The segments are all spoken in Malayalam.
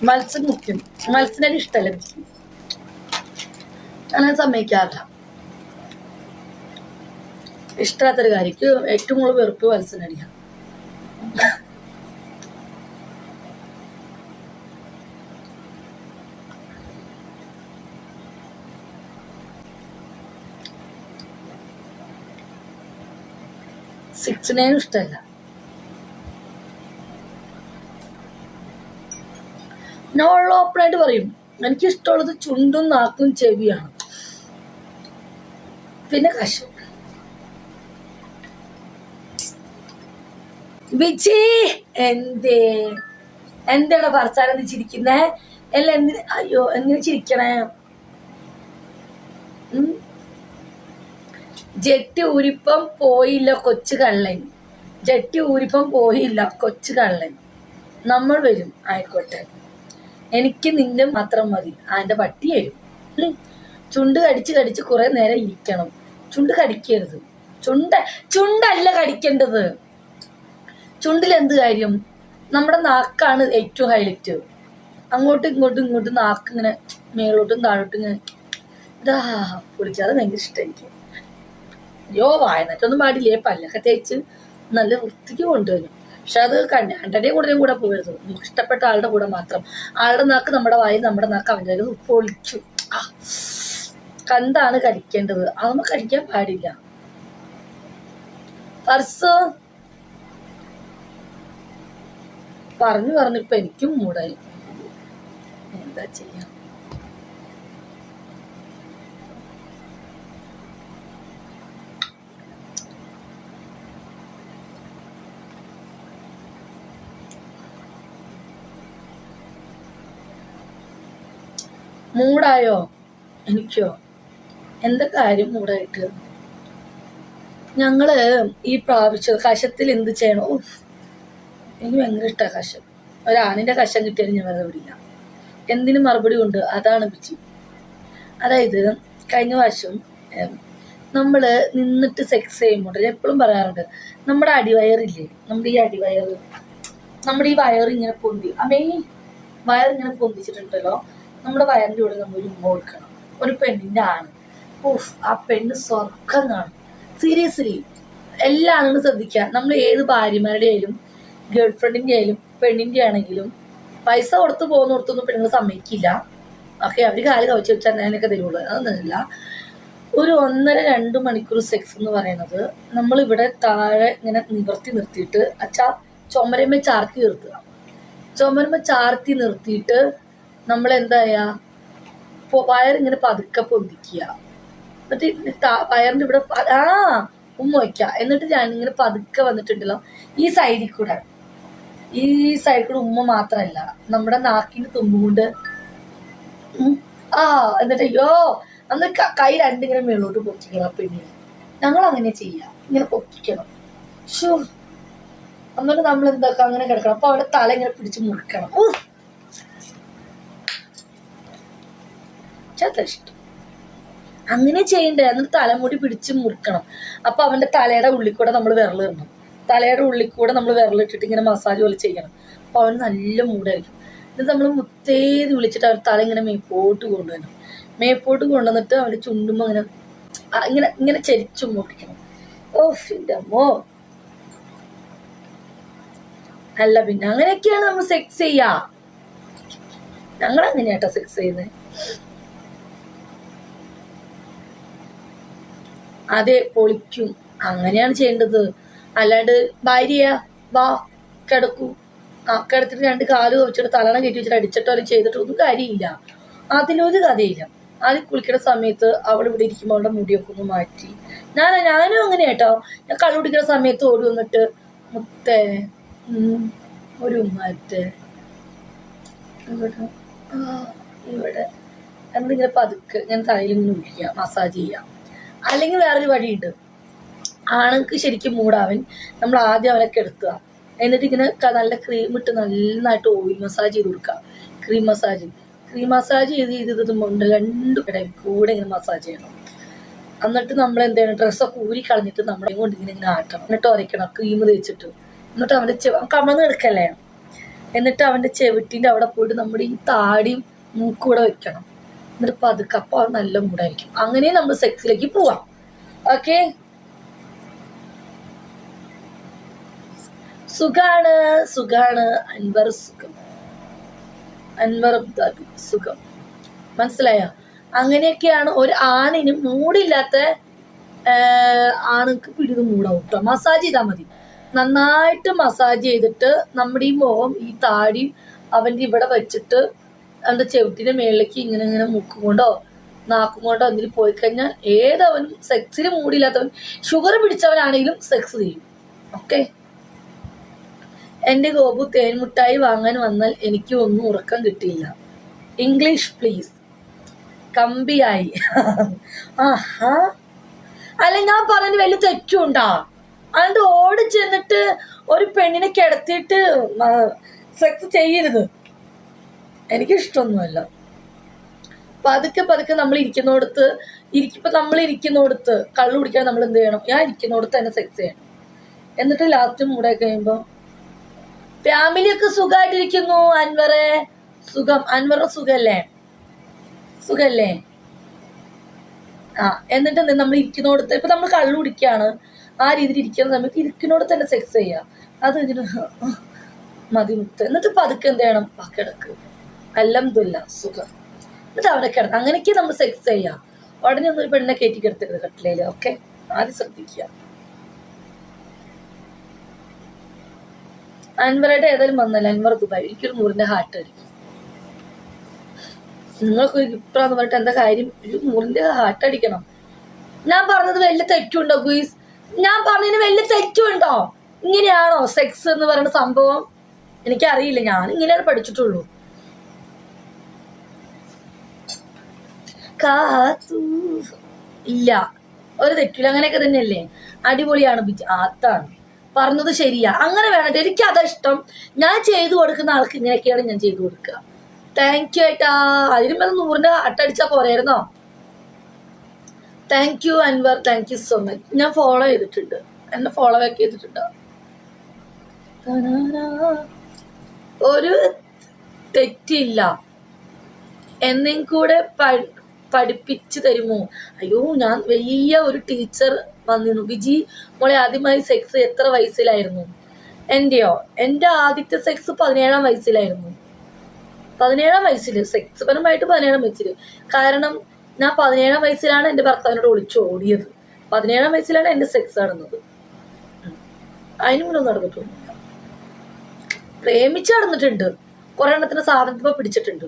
മത്സ്യം മുക്കും. മത്സ്യം ഇഷ്ടമല്ല എനിക്ക്, അങ്ങനെ സമ്മതിക്കാറില്ല. ഇഷ്ടമില്ലാത്തൊരു കാര്യക്ക് ഏറ്റവും കൂടുതൽ വെറുപ്പ് മത്സ്യനടിയാണ്. സിക്സിനേനും ഇഷ്ടമല്ല. ഞാൻ ഓപ്പണായിട്ട് പറയും, എനിക്കിഷ്ടമുള്ളത് ചുണ്ടും നാക്കും ചെവിയാണ്, പിന്നെ കശും. ബിച്ചി എന്താണ് പറച്ചാലെന്ന് ചിരിക്കുന്നേ? അല്ല എന്തിന്? അയ്യോ എന്തിനു ചിരിക്കണേ? ജെട്ടി ഊരിപ്പം പോയില്ല കൊച്ചു കള്ളൻ. ജെട്ടി ഊരിപ്പം പോയില്ല കൊച്ചു കള്ളൻ. നമ്മൾ വരും, ആയിക്കോട്ടെ. എനിക്ക് നിന്റെ മാത്രം മതി. അതിന്റെ പട്ടി വരും. ചുണ്ട് കടിച്ച് കടിച്ച് കുറെ നേരം ഇരിക്കണം. ചുണ്ട് കടിക്കരുത്. ചുണ്ടല്ല കടിക്കേണ്ടത്. ചുണ്ടിൽ എന്ത് കാര്യം? നമ്മുടെ നാക്കാണ് ഏറ്റവും ഹൈലൈറ്റ്. അങ്ങോട്ടും ഇങ്ങോട്ടും നാക്ക് ഇങ്ങനെ മേളോട്ടും താഴോട്ടും ഇങ്ങനെ ഇതാ പൊളിക്കാതെ ഭയങ്കര ഇഷ്ടം എനിക്ക്. അയ്യോ വായനറ്റൊന്നും പാടില്ലേ, പല്ലൊക്കെ തേച്ച് നല്ല വൃത്തിക്ക് കൊണ്ടുവരും. പക്ഷെ അത് കണ്ടാൻ്റെ കൂടെ പോകരുത്. നമുക്ക് ഇഷ്ടപ്പെട്ട ആളുടെ കൂടെ മാത്രം. ആളുടെ നാക്ക് നമ്മുടെ വായി, നമ്മുടെ നാക്ക് അവൻ്റെ പൊളിക്കും. കന്താണ് കടിക്കേണ്ടത്, അതൊന്നും കടിക്കാൻ പാടില്ല. ഫർസ് പറഞ്ഞു ഇപ്പൊ എനിക്കും മൂടായി. എന്താ ചെയ്യാ? മൂടായോ? എനിക്കോ? എന്താ കാര്യം മൂടായിട്ട്? ഞങ്ങള് ഈ പ്രാവശ്യം കശത്തിൽ എന്ത് ചെയ്യണോ? എനിക്ക് ഭയങ്കര ഇഷ്ടമാണ് കശം. ഒരാണിന്റെ കശം കിട്ടിയാലും ഞാൻ വെറുതെ വിടില്ല. എന്തിനും മറുപടി ഉണ്ട്. അതാണ് ബിജി. അതായത് കഴിഞ്ഞ പ്രാവശ്യം നമ്മള് നിന്നിട്ട് സെക്സ് ചെയ്യുമ്പോൾ ഞാൻ എപ്പോഴും പറയാറുണ്ട്, നമ്മുടെ അടിവയറില്ലേ, നമ്മുടെ ഈ വയർ ഇങ്ങനെ പൊന്തി, വയറിങ്ങനെ പൊന്തിച്ചിട്ടുണ്ടല്ലോ, നമ്മുടെ വയറിൻ്റെ കൂടെ നമ്മൾ ഒരു ഉമ്മ കൊടുക്കണം. ഒരു പെണ്ണിന്റെ ആണ്. ആ പെണ്ണ് സ്വർഗം കാണും. സീരിയസ്ലി എല്ലാ ആളുകളും ശ്രദ്ധിക്കുക. നമ്മൾ ഏത് ഭാര്യമാരുടെ ആയാലും ഗേൾ ഫ്രണ്ടിന്റെ ആയാലും പെണ്ണിന്റെ ആണെങ്കിലും പൈസ കൊടുത്ത് പോകുന്നിടത്തൊന്നും പെണ്ണുങ്ങൾ സമ്മതിക്കില്ല. ഓക്കെ, അവര് കാല് കവച്ച് വെച്ചാൽ അതിനൊക്കെ തരുള്ളൂ. അതൊന്നുമില്ല. ഒരു 1.5-2 മണിക്കൂർ സെക്സ് എന്ന് പറയുന്നത് നമ്മളിവിടെ താഴെ ഇങ്ങനെ നിവർത്തി നിർത്തിയിട്ട് ചുമരമ്മ ചാർത്തി നിർത്തുക. ചുമരമ്മ ചാർത്തി നിർത്തിയിട്ട് നമ്മൾ എന്താ ചെയ്യുക, വയറിങ്ങനെ പതുക്കെ പൊന്തിക്കുക. എന്നിട്ട് വയറിൻ്റെ ഇവിടെ ഉമ്മ വയ്ക്കുക. എന്നിട്ട് ഞാനിങ്ങനെ പതുക്കെ വന്നിട്ടുണ്ടല്ലോ, ഈ സൈഡിൽ കൂടെ ഉമ്മ മാത്രമല്ല, നമ്മുടെ നാക്കിന് തുമ്പുകൊണ്ട് എന്നിട്ട് അയ്യോ അന്ന് കൈ രണ്ടിങ്ങനെ മേളോട്ട് പൊക്കിക്കണം. പെണ്ണിന് ഞങ്ങൾ അങ്ങനെ ചെയ്യാം, ഇങ്ങനെ പൊക്കിക്കണം. ഷോ എന്നിട്ട് നമ്മൾ എന്താക്കുക, അങ്ങനെ കിടക്കണം. അപ്പൊ അവരുടെ തല ഇങ്ങനെ പിടിച്ച് മുറിക്കണം. ഇഷ്ടം അങ്ങനെ ചെയ്യണ്ടേ. എന്നിട്ട് തലമുടി പിടിച്ച് മുറിക്കണം. അപ്പൊ അവന്റെ തലയുടെ ഉള്ളിൽ കൂടെ നമ്മൾ വിരലിടണം. തലയുടെ ഉള്ളിൽ കൂടെ നമ്മൾ വിരലിട്ടിട്ട് ഇങ്ങനെ മസാജ് പോലെ ചെയ്യണം. അപ്പൊ അവന് നല്ല മൂടായിരിക്കും. എന്നിട്ട് നമ്മൾ മുത്തേന്ന് വിളിച്ചിട്ട് അവൻ തല ഇങ്ങനെ മേപ്പോട്ട് കൊണ്ടുവരണം. മേപ്പോട്ട് കൊണ്ടുവന്നിട്ട് അവന്റെ ചുണ്ടുമ്പോ ഇങ്ങനെ ചെരിച്ചു മുറിക്കണം. എന്റെ അമ്മോ. അല്ല പിന്നെ അങ്ങനെയൊക്കെയാണ് നമ്മൾ സെക്സ് ചെയ്യാ. ഞങ്ങൾ അങ്ങനെയാട്ടോ സെക്സ് ചെയ്യുന്നത്. അതെ, പൊളിക്കും. അങ്ങനെയാണ് ചെയ്യേണ്ടത്. അല്ലാണ്ട് ഭാര്യ വാ കിടക്കൂ, കിടത്തിട്ട് 2 കാല് വെച്ചിട്ട് തലണ കയറ്റി വെച്ചിട്ട് അടിച്ചിട്ടോ അല്ലെങ്കിൽ ചെയ്തിട്ടൊന്നും കാര്യമില്ല. അതിലൊരു കഥയില്ല. ആദ്യം കുളിക്കുന്ന സമയത്ത് അവിടെ ഇവിടെ ഇരിക്കുമ്പോൾ അവളുടെ മുടിയൊക്കെ ഒന്ന് മാറ്റി. ഞാനും അങ്ങനെ കേട്ടോ. ഞാൻ കള്ളു കുടിക്കുന്ന സമയത്ത് ഓടി വന്നിട്ട് മുത്തേ ഒരു ഉമ്മാറ്റേ ഇവിടെ എന്തിങ്ങനെ പതുക്കെ ഞാൻ തലയിലിങ്ങനെ ഒഴിക്കുക, മസാജ് ചെയ്യാം. അല്ലെങ്കിൽ വേറൊരു വഴിയുണ്ട്. ആണുങ്ങൾക്ക് ശരിക്കും മൂടാവൻ നമ്മൾ ആദ്യം അവനെ കെടുത്തുക. എന്നിട്ട് ഇങ്ങനെ നല്ല ക്രീം ഇട്ട് നന്നായിട്ട് ഓയിൽ മസാജ് ചെയ്ത് കൊടുക്കുക. ക്രീം മസാജ് ചെയ്ത് കൊണ്ട് 2 കടയും കൂടെ ഇങ്ങനെ മസാജ് ചെയ്യണം. എന്നിട്ട് നമ്മൾ എന്ത് ചെയ്യണം, ഡ്രസ്സൊക്കെ ഊരി കളഞ്ഞിട്ട് നമ്മളെ കൊണ്ട് ഇങ്ങനെ ആട്ടണം. എന്നിട്ട് ഉരയ്ക്കണം ക്രീം തേച്ചിട്ട്. എന്നിട്ട് അവൻ്റെ കമന്ന് എടുക്കല്ലേ, എന്നിട്ട് അവൻ്റെ ചെവിട്ടിൻ്റെ അവിടെ പോയിട്ട് നമ്മുടെ ഈ താടിയും മൂക്കൂടെ വെക്കണം. എന്നിട്ട് പതുക്കെ അപ്പോൾ അത് നല്ല മൂടായിരിക്കും. അങ്ങനെ നമ്മൾ സെക്സിലേക്ക് പോവാം. ഓക്കെ, സുഖാണ് സുഖാണ് അൻവർ, സുഖം അൻവർ അബ്ദാബി, സുഖം. മനസ്സിലായോ? അങ്ങനെയൊക്കെയാണ് ഒരു ആണിന് മൂടില്ലാത്ത ആണുങ്ങൾക്ക് പിടിത് മൂടാവും കേട്ടോ. മസാജ് ചെയ്താൽ മതി, നന്നായിട്ട് മസാജ് ചെയ്തിട്ട് നമ്മുടെ ഈ മുഖം ഈ താടിയും അവൻ്റെ ഇവിടെ വെച്ചിട്ട് അവൻ്റെ ചെവിട്ടിൻ്റെ മേളിലേക്ക് ഇങ്ങനെ ഇങ്ങനെ മൂക്കും കൊണ്ടോ നാക്കും കൊണ്ടോ എന്തിനും പോയി കഴിഞ്ഞാൽ ഏതവനും സെക്സിന് മൂടില്ലാത്തവൻ ഷുഗർ പിടിച്ചവനാണെങ്കിലും സെക്സ് ചെയ്യും. ഓക്കെ, എൻ്റെ ഗോപു തേൻമുട്ടായി വാങ്ങാൻ വന്നാൽ എനിക്ക് ഒന്നും ഉറക്കം കിട്ടിയില്ല. English please. കമ്പിയായി. ആഹാ, അല്ല ഞാൻ പറഞ്ഞത് വലിയ തെറ്റുണ്ടാ? അതുകൊണ്ട് ഓടി ചെന്നിട്ട് ഒരു പെണ്ണിനെ കിടത്തിയിട്ട് സെക്സ് ചെയ്യരുത്, എനിക്കിഷ്ടമൊന്നുമല്ല. പതുക്കെ പതുക്കെ നമ്മൾ ഇരിക്കുന്നിടത്ത് നമ്മൾ ഇരിക്കുന്നിടത്ത് കള്ളു കുടിക്കാൻ നമ്മൾ എന്ത് ചെയ്യണം? ഞാൻ ഇരിക്കുന്നിടത്ത് തന്നെ സെക്സ് ചെയ്യണം. എന്നിട്ട് ലാസ്റ്റ് മൂടെ കഴിയുമ്പോൾ ഫാമിലിയൊക്കെ സുഖമായിട്ടിരിക്കുന്നു. അൻവറെ സുഖം, അൻവറിന് സുഖല്ലേ? സുഖല്ലേ? എന്നിട്ട് നമ്മൾ ഇരിക്കുന്നിടത്ത് ഇപ്പൊ നമ്മൾ കള്ളു കുടിക്കുകയാണ്, ആ രീതിയിൽ ഇരിക്കുന്ന സമയത്ത് ഇരിക്കുന്നിടത്ത് തന്നെ സെക്സ് ചെയ്യുക. അത് കഴിഞ്ഞിട്ട് മതി മുത്ത്. എന്നിട്ട് പതുക്കെ എന്ത് ചെയ്യണം? കിടക്ക്, അൽഹംദുലില്ലാ സുഖം. എന്നിട്ട് അവിടെ കിടന്ന് അങ്ങനെയൊക്കെ നമ്മൾ സെക്സ് ചെയ്യാം. ഉടനെ ഒന്നും ഒരു പെണ്ണിനെ കയറ്റി കിടത്തരുത് കട്ടിലയിൽ. ഓക്കെ, ആദ്യം ശ്രദ്ധിക്കുക. അൻവറുടെ ഏതായാലും വന്നല്ല, അൻവർ ദുബായ്. എനിക്കൊരു 100ന്റെ ഹാർട്ട് അടിക്കും. നിങ്ങൾക്കൊരു ഗിഫ്റ്റാന്ന് പറഞ്ഞിട്ട് എന്താ കാര്യം? ഒരു 100ന്റെ ഹാർട്ട് അടിക്കണം. ഞാൻ പറഞ്ഞത് വലിയ തെറ്റുണ്ടോ ഗുയിസ്? ഞാൻ പറഞ്ഞതിന് വലിയ തെറ്റുണ്ടോ? ഇങ്ങനെയാണോ സെക്സ് എന്ന് പറയുന്ന സംഭവം? എനിക്കറിയില്ല, ഞാൻ ഇങ്ങനെയാണ് പഠിച്ചിട്ടുള്ളൂ. ഇല്ല, ഒരു തെറ്റില്ല, അങ്ങനെയൊക്കെ തന്നെയല്ലേ? അടിപൊളിയാണ് ബിജി. അതാണ് പറഞ്ഞത്, ശരിയാ. അങ്ങനെ വേണം, എനിക്ക് അതാ ഇഷ്ടം. ഞാൻ ചെയ്തു കൊടുക്കുന്ന ആൾക്ക് ഇങ്ങനെയൊക്കെയാണ് ഞാൻ ചെയ്തു കൊടുക്കുക. താങ്ക് യു ഏട്ടാ. അതിനും വേണം 100ന്റെ അട്ടടിച്ചാ പോരായിരുന്നോ? Thank you Anwar, thank you so much. ഞാൻ ഫോളോ ചെയ്തിട്ടുണ്ട്, എന്നെ ഫോളോ ബാക്ക് ചെയ്തിട്ടുണ്ട്. ഒരു തെറ്റില്ല, എന്നെയും കൂടെ പഠിപ്പിച്ചു തരുമോ? അയ്യോ, ഞാൻ വലിയ ഒരു ടീച്ചർ വന്നിരുന്നു. ബിജി മോളെ ആദ്യമായി സെക്സ് എത്ര വയസ്സിലായിരുന്നു? എൻ്റെ ആദ്യത്തെ സെക്സ് 17-ാം വയസ്സിലായിരുന്നു. 17-ാം വയസ്സിൽ സെക്സ് പരമായിട്ട് 17-ാം വയസ്സിൽ. കാരണം ഞാൻ 17-ാം വയസ്സിലാണ് എൻ്റെ ഭർത്താവിനോട് ഒളിച്ചോടിയത്. 17-ാം വയസ്സിലാണ് എൻ്റെ സെക്സ് നടന്നത്. അതിന് മുന്നേ നടന്നിട്ടൊന്നുമില്ല. പ്രേമിച്ച് നടന്നിട്ടുണ്ട്, കുറെ എണ്ണത്തിന് സാധനത്തിപ്പോ പിടിച്ചിട്ടുണ്ട്.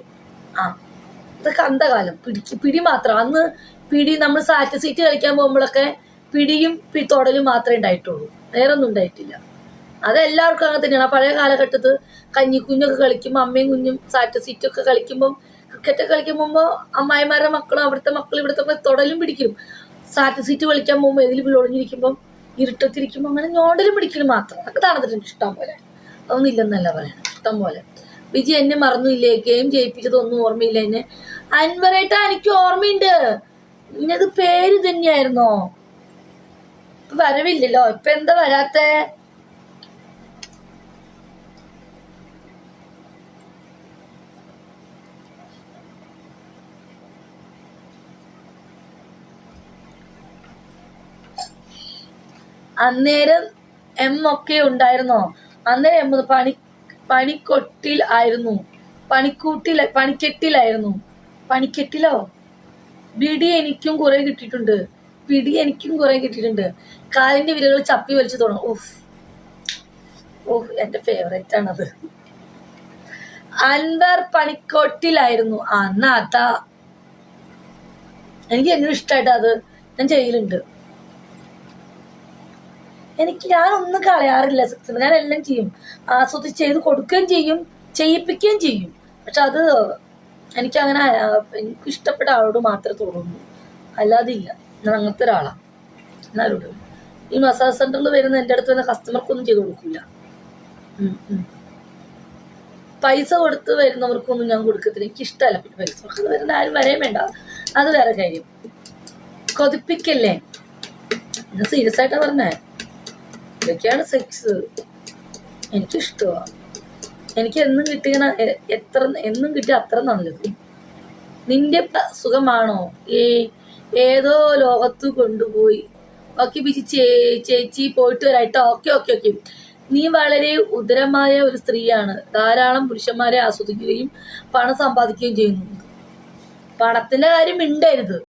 ഇതൊക്കെ അന്ധകാലം. പിടി മാത്രം. അന്ന് പിടി നമ്മൾ സാറ്റ് സീറ്റ് കളിക്കാൻ പോകുമ്പോഴൊക്കെ പിടിയും തൊടലും മാത്രമേ ഉണ്ടായിട്ടുള്ളൂ, വേറെ ഒന്നും ഉണ്ടായിട്ടില്ല. അതെല്ലാവർക്കും അങ്ങനെ തന്നെയാണ്. ആ പഴയ കാലഘട്ടത്ത് കഞ്ഞിക്കുഞ്ഞൊക്കെ കളിക്കുമ്പോൾ അമ്മയും കുഞ്ഞും സാറ്റ് സീറ്റൊക്കെ കളിക്കുമ്പോൾ, ക്രിക്കറ്റൊക്കെ കളിക്കുമ്പോൾ അമ്മായിമാരുടെ മക്കളും അവിടുത്തെ മക്കളും ഇവിടുത്തെ തൊടലും പിടിക്കും. സാറ്റ് സീറ്റ് കളിക്കാൻ പോകുമ്പോൾ എതിൽ ഒളിഞ്ഞിരിക്കുമ്പോൾ ഇരുട്ടത്തിരിക്കുമ്പോൾ അങ്ങനെ ഞോണ്ടലും പിടിക്കലും മാത്രം. അതൊക്കെ നടന്നിട്ടുണ്ട് ഇഷ്ടം പോലെ. അതൊന്നും ഇല്ലെന്നല്ല പറയണം, ഇഷ്ടം പോലെ. വിജി എന്നെ മറന്നില്ലേ? ഗെയിം ജയിപ്പിച്ചതൊന്നും ഓർമ്മയില്ല എന്നെ. അൻവറേട്ടാ എനിക്ക് ഓർമ്മയുണ്ട്, ഇന്നത് പേര് തന്നെയായിരുന്നോ? വരവില്ലല്ലോ, ഇപ്പൊ എന്താ വരാത്തെ? അന്നേരം എം ഒക്കെ ഉണ്ടായിരുന്നോ? അന്നേരം എം പണിക്കൊട്ടിൽ ആയിരുന്നു, പണിക്കെട്ടിലായിരുന്നു. പണിക്കെട്ടിലോ? പിടി എനിക്കും കുറെ കിട്ടിയിട്ടുണ്ട്. കാലിന്റെ വിരകൾ ചപ്പി വലിച്ചു തുടങ്ങും. ഓഹ് എന്റെ ഫേവറേറ്റ് ആണത്. അൻവർ പണിക്കൊട്ടിലായിരുന്നു. എന്നാ അതാ എനിക്ക് എങ്ങനെ ഇഷ്ടമായിട്ടാ അത് ഞാൻ ചെയ്യലുണ്ട്. ഞാനൊന്നും കളയാറില്ല സെക്സ്. ഞാൻ എല്ലാം ചെയ്യും, ആസ്വദിച്ച് ചെയ്ത് കൊടുക്കുകയും ചെയ്യും, ചെയ്യിപ്പിക്കുകയും ചെയ്യും. പക്ഷെ അത് എനിക്കങ്ങനെ എനിക്ക് ഇഷ്ടപ്പെട്ട ആളോട് മാത്രമേ തോന്നുള്ളൂ, അല്ലാതെ ഇല്ല. ഞാൻ അങ്ങനത്തെ ഒരാളാണ്. എന്നാലോട് ഈ മസാജ് സെന്ററിൽ വരുന്ന എൻ്റെ അടുത്ത് വരുന്ന കസ്റ്റമർക്കൊന്നും ചെയ്ത് കൊടുക്കില്ല. പൈസ കൊടുത്ത് വരുന്നവർക്കൊന്നും ഞാൻ കൊടുക്കത്തില്ല, എനിക്ക് ഇഷ്ടമല്ല. പിന്നെ പൈസ കൊടുത്ത് വരുന്ന ആരും വരെയും വേണ്ട, അത് വേറെ കാര്യം. കൊതിപ്പിക്കല്ലേ, ഞാൻ സീരിയസ് ആയിട്ടാ പറഞ്ഞേ. ഇതൊക്കെയാണ് സെക്സ്, എനിക്കിഷ്ടമാണ്. എനിക്ക് എന്നും കിട്ടിയ എത്ര എന്നും കിട്ടിയ അത്ര നല്ലത്. നിന്റെ സുഖമാണോ ഏതോ ലോകത്ത് കൊണ്ടുപോയി. ഓക്കെ ബിജി, ചേച്ചി പോയിട്ട് വരാട്ടോ. Okay okay okay. നീ വളരെ ഉദരമായ ഒരു സ്ത്രീയാണ്. ധാരാളം പുരുഷന്മാരെ ആസ്വദിക്കുകയും പണം സമ്പാദിക്കുകയും ചെയ്യുന്നു. പണത്തിന്റെ കാര്യം മിണ്ടരുത്.